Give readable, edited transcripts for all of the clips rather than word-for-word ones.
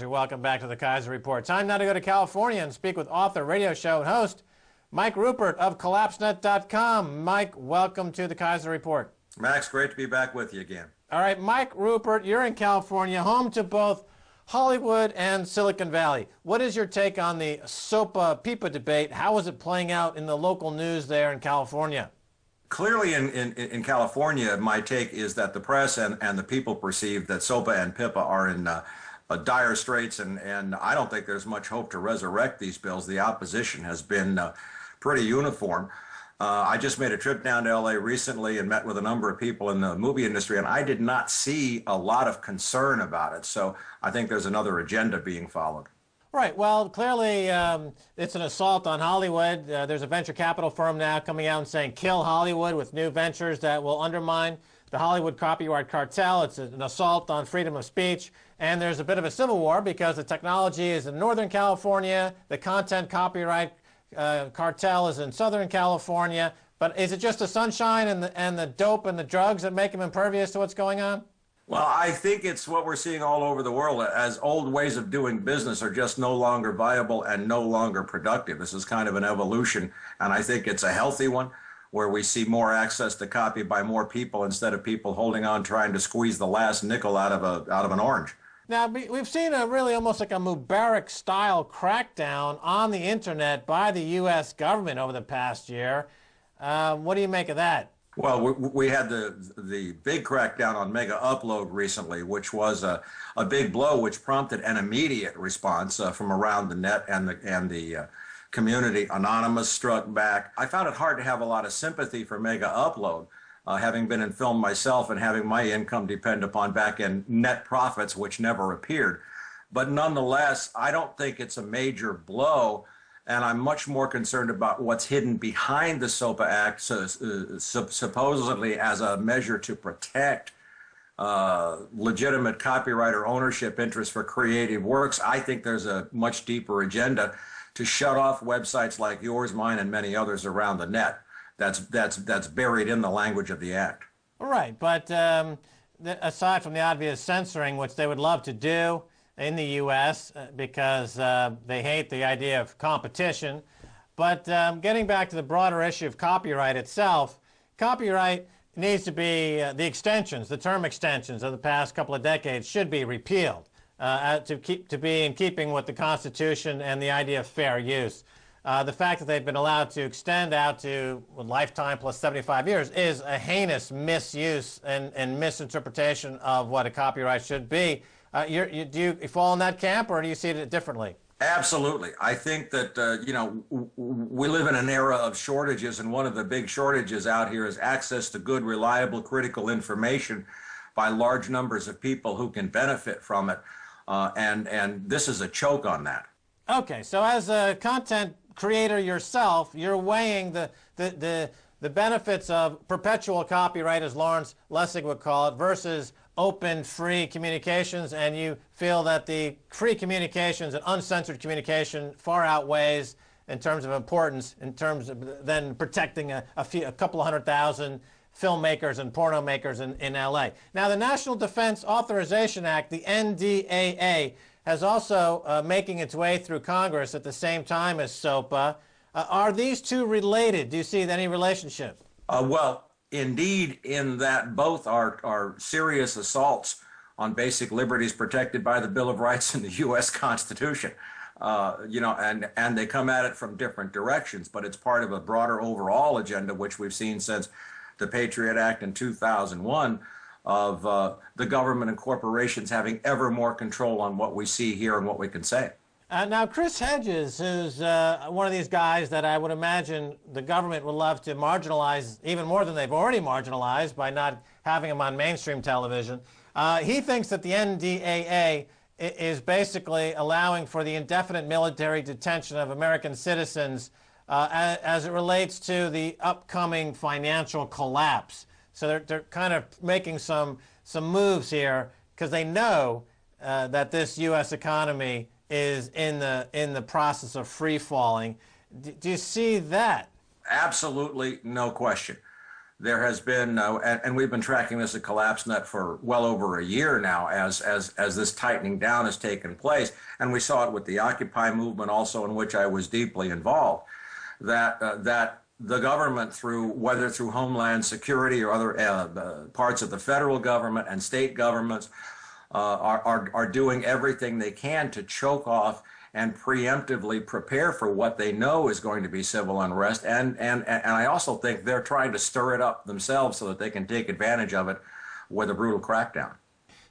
Keiser. Welcome back to the Keiser Report. Time now to go to California and speak with author, radio show, and host Mike Ruppert of CollapseNet.com. Mike, welcome to the Keiser Report. Max, great to be back with you again. All right, Mike Ruppert, you're in California, home to both Hollywood and Silicon Valley. What is your take on the SOPA-PIPA debate? How is it playing out in the local news there in California? Clearly in California, my take is that the press and the people perceive that SOPA and PIPA are in dire straits, and I don't think there's much hope to resurrect these bills. The opposition has been pretty uniform. I just made a trip down to L.A. recently and met with a number of people in the movie industry, and I did not see a lot of concern about it. So I think there's another agenda being followed. Right. Well, clearly it's an assault on Hollywood. There's a venture capital firm now coming out and saying kill Hollywood with new ventures that will undermine the Hollywood copyright cartel. It's an assault on freedom of speech. And there's a bit of a civil war because the technology is in Northern California, the content copyright cartel is in Southern California. But is it just the sunshine and the dope and the drugs that make them impervious to what's going on? Well, I think it's what we're seeing all over the world, as old ways of doing business are just no longer viable and no longer productive. This is kind of an evolution, and I think it's a healthy one, where we see more access to copy by more people instead of people holding on trying to squeeze the last nickel out of an orange. Now, we've seen a really almost like a Mubarak-style crackdown on the Internet by the U.S. government over the past year. What do you make of that? Well, we had the big crackdown on mega upload recently, which was a big blow, which prompted an immediate response from around the net and the community. Anonymous struck back. I found it hard to have a lot of sympathy for mega upload, having been in film myself and having my income depend upon back-end net profits, which never appeared. But nonetheless, I don't think it's a major blow. And I'm much more concerned about what's hidden behind the SOPA Act, supposedly as a measure to protect legitimate copyright or ownership interests for creative works. I think there's a much deeper agenda to shut off websites like yours, mine, and many others around the net. That's buried in the language of the Act. Right, but aside from the obvious censoring, which they would love to do in the U.S. Because they hate the idea of competition. But getting back to the broader issue of copyright itself, copyright needs to be, the extensions, the term extensions of the past couple of decades should be repealed to be in keeping with the Constitution and the idea of fair use. The fact that they've been allowed to extend out to lifetime plus 75 years is a heinous misuse and misinterpretation of what a copyright should be. Do you fall in that camp, or do you see it differently? Absolutely. I think that, we live in an era of shortages, and one of the big shortages out here is access to good, reliable, critical information by large numbers of people who can benefit from it, and this is a choke on that. Okay, so as a content creator yourself, you're weighing the benefits of perpetual copyright, as Lawrence Lessig would call it, versus open, free communications, and you feel that the free communications and uncensored communication far outweighs in terms of importance, in terms of then protecting a couple of 100,000 filmmakers and porno makers in L.A. Now, the National Defense Authorization Act, the NDAA, has also making its way through Congress at the same time as SOPA. Are these two related? Do you see any relationship? Well, indeed, in that both are serious assaults on basic liberties protected by the Bill of Rights and the U.S. Constitution. And they come at it from different directions, but it's part of a broader overall agenda, which we've seen since the Patriot Act in 2001, of the government and corporations having ever more control on what we see, hear, and what we can say. Now, Chris Hedges, who's one of these guys that I would imagine the government would love to marginalize even more than they've already marginalized by not having him on mainstream television, he thinks that the NDAA is basically allowing for the indefinite military detention of American citizens as it relates to the upcoming financial collapse. So they're kind of making some moves here because they know that this U.S. economy is in the process of free falling. Do you see that? Absolutely, no question. there has been, and we've been tracking this at CollapseNet for well over a year now, as this tightening down has taken place, and we saw it with the Occupy movement, also in which I was deeply involved. That the government, whether through Homeland Security or other parts of the federal government and state governments, are doing everything they can to choke off and preemptively prepare for what they know is going to be civil unrest. And I also think they're trying to stir it up themselves so that they can take advantage of it with a brutal crackdown.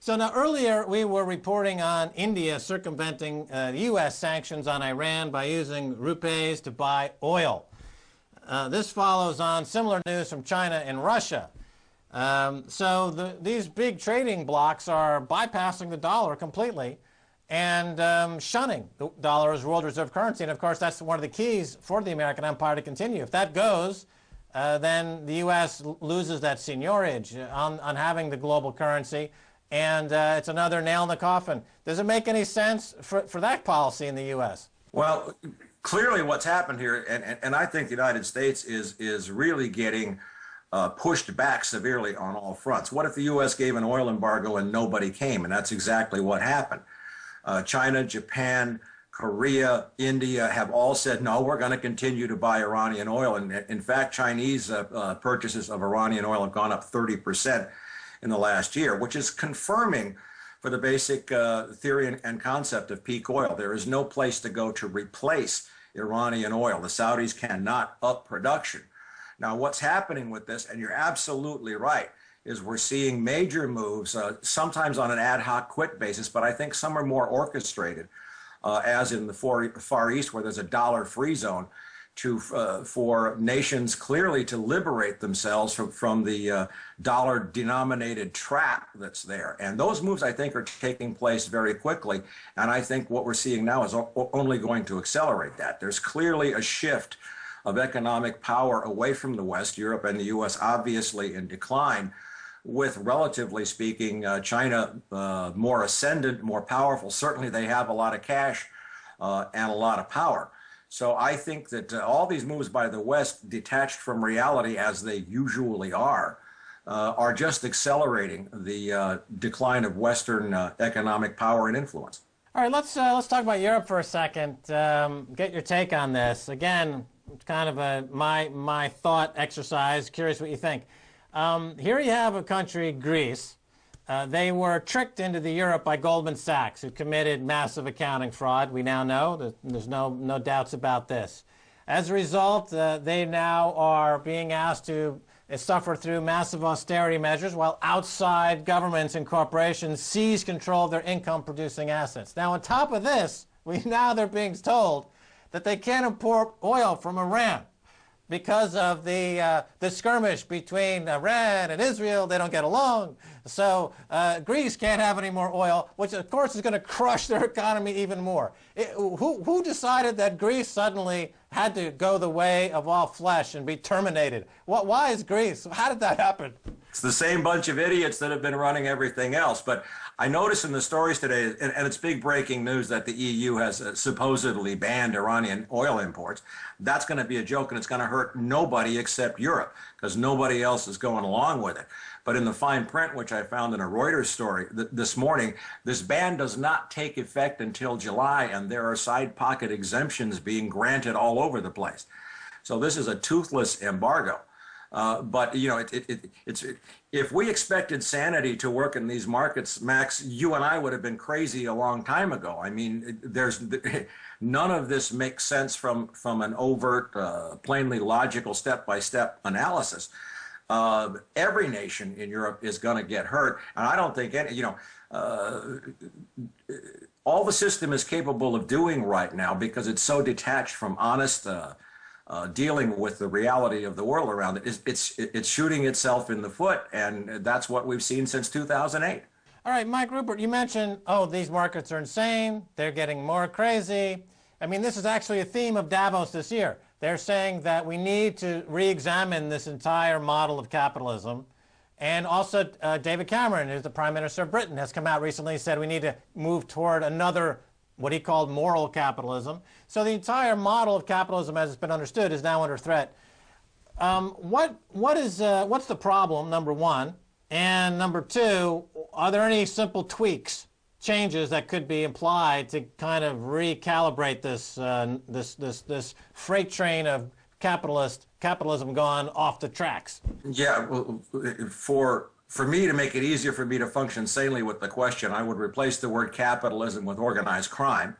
So now earlier we were reporting on India circumventing U.S. sanctions on Iran by using rupees to buy oil. This follows on similar news from China and Russia. These big trading blocs are bypassing the dollar completely and shunning the dollar as world reserve currency. And of course, that's one of the keys for the American empire to continue. If that goes, then the U.S. loses that seigniorage on having the global currency, and it's another nail in the coffin. Does it make any sense for that policy in the U.S.? Well, clearly what's happened here, and I think the United States is really getting pushed back severely on all fronts. What if the U.S. gave an oil embargo and nobody came? And that's exactly what happened. China, Japan, Korea, India have all said, no, we're going to continue to buy Iranian oil. And in fact, Chinese purchases of Iranian oil have gone up 30% in the last year, which is confirming for the basic theory and concept of peak oil. There is no place to go to replace Iranian oil. The Saudis cannot up production. Now, what's happening with this, and you're absolutely right, is we're seeing major moves, sometimes on an ad hoc quick basis, but I think some are more orchestrated, as in the Far East, where there's a dollar-free zone, for nations clearly to liberate themselves from the dollar-denominated trap that's there. And those moves, I think, are taking place very quickly, and I think what we're seeing now is only going to accelerate that. There's clearly a shift of economic power away from the West, Europe and the U.S. obviously in decline, with, relatively speaking, China more ascendant, more powerful. Certainly they have a lot of cash and a lot of power. So I think that all these moves by the West, detached from reality as they usually are just accelerating the decline of Western economic power and influence. All right, let's talk about Europe for a second. Get your take on this. Again, it's kind of my thought exercise. Curious what you think. Here you have a country, Greece. They were tricked into the Europe by Goldman Sachs, who committed massive accounting fraud. We now know that there's no doubts about this. As a result, they now are being asked to suffer through massive austerity measures while outside governments and corporations seize control of their income-producing assets. Now, on top of this, they're being told that they can't import oil from Iran because of the skirmish between Iran and Israel. They don't get along. So Greece can't have any more oil, which of course is going to crush their economy even more. Who decided that Greece suddenly had to go the way of all flesh and be terminated? Why is Greece? How did that happen? It's the same bunch of idiots that have been running everything else. But I noticed in the stories today, and it's big breaking news, that the EU has supposedly banned Iranian oil imports. That's going to be a joke, and it's going to hurt nobody except Europe, because nobody else is going along with it. But in the fine print, which I found in a Reuters story this morning, this ban does not take effect until July, and there are side pocket exemptions being granted all over the place. So this is a toothless embargo. But, you know, if we expected sanity to work in these markets, Max, you and I would have been crazy a long time ago. I mean, none of this makes sense from an overt, plainly logical step-by-step analysis. Every nation in Europe is going to get hurt. And I don't think all the system is capable of doing right now, because it's so detached from honest dealing with the reality of the world around it. It's shooting itself in the foot, and that's what we've seen since 2008. All right, Mike Ruppert, you mentioned, these markets are insane. They're getting more crazy. I mean, this is actually a theme of Davos this year. They're saying that we need to re-examine this entire model of capitalism. And also, David Cameron, who's the Prime Minister of Britain, has come out recently and said we need to move toward another, what he called moral capitalism. So the entire model of capitalism, as it's been understood, is now under threat. What's the problem, number one? And number two, are there any simple tweaks, changes that could be applied to kind of recalibrate this freight train of capitalism gone off the tracks? Yeah, well, for me to make it easier for me to function sanely with the question, I would replace the word capitalism with organized crime.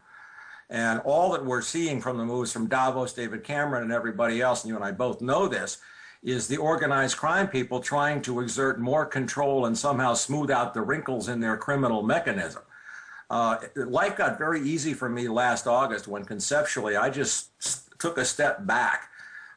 And all that we're seeing from the moves from Davos, David Cameron, and everybody else, and you and I both know this, is the organized crime people trying to exert more control and somehow smooth out the wrinkles in their criminal mechanism. Life got very easy for me last August when conceptually I just took a step back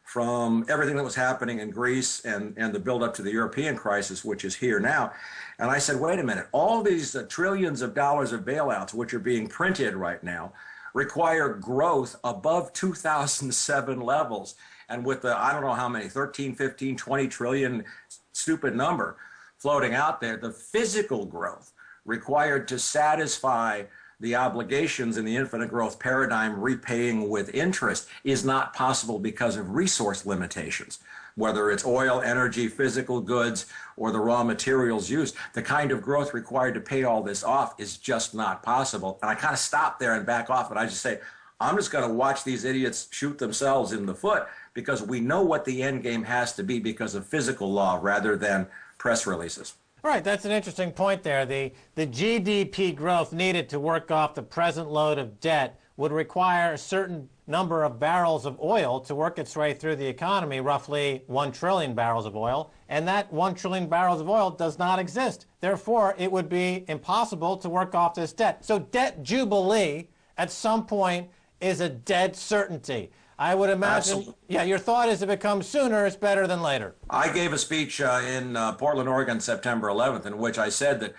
from everything that was happening in Greece and the buildup to the European crisis, which is here now. And I said, wait a minute, all these trillions of dollars of bailouts, which are being printed right now, require growth above 2007 levels. And with the, I don't know how many, 13, 15, 20 trillion, stupid number floating out there, the physical growth required to satisfy the obligations in the infinite growth paradigm repaying with interest is not possible because of resource limitations. Whether it's oil, energy, physical goods, or the raw materials used, the kind of growth required to pay all this off is just not possible. And I kind of stop there and back off, and I just say, I'm just going to watch these idiots shoot themselves in the foot because we know what the end game has to be because of physical law rather than press releases. Right, that's an interesting point there. The GDP growth needed to work off the present load of debt would require a certain number of barrels of oil to work its way through the economy, roughly 1 trillion barrels of oil, and that 1 trillion barrels of oil does not exist. Therefore, it would be impossible to work off this debt. So debt jubilee at some point is a dead certainty. I would imagine, absolutely. Yeah, your thought is if it comes sooner, it's better than later. I gave a speech in Portland, Oregon, September 11th, in which I said that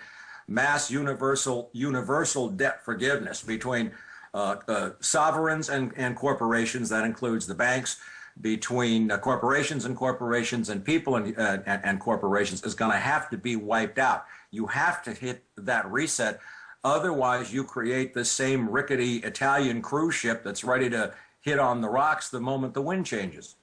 mass universal debt forgiveness between sovereigns and corporations, that includes the banks, between corporations and people and corporations, is going to have to be wiped out. You have to hit that reset. Otherwise, you create the same rickety Italian cruise ship that's ready to hit on the rocks the moment the wind changes.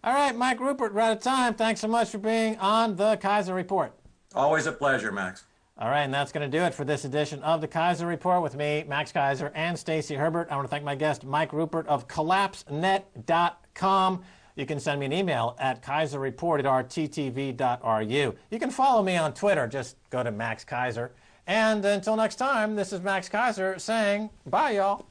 All right, Mike Ruppert, we're out of time. Thanks so much for being on the Keiser Report. Always a pleasure, Max. All right, and that's going to do it for this edition of the Keiser Report with me, Max Keiser, and Stacey Herbert. I want to thank my guest, Mike Ruppert of CollapseNet.com. You can send me an email at keiserreport@rttv.ru. You can follow me on Twitter. Just go to Max Keiser. And until next time, this is Max Keiser saying bye, y'all.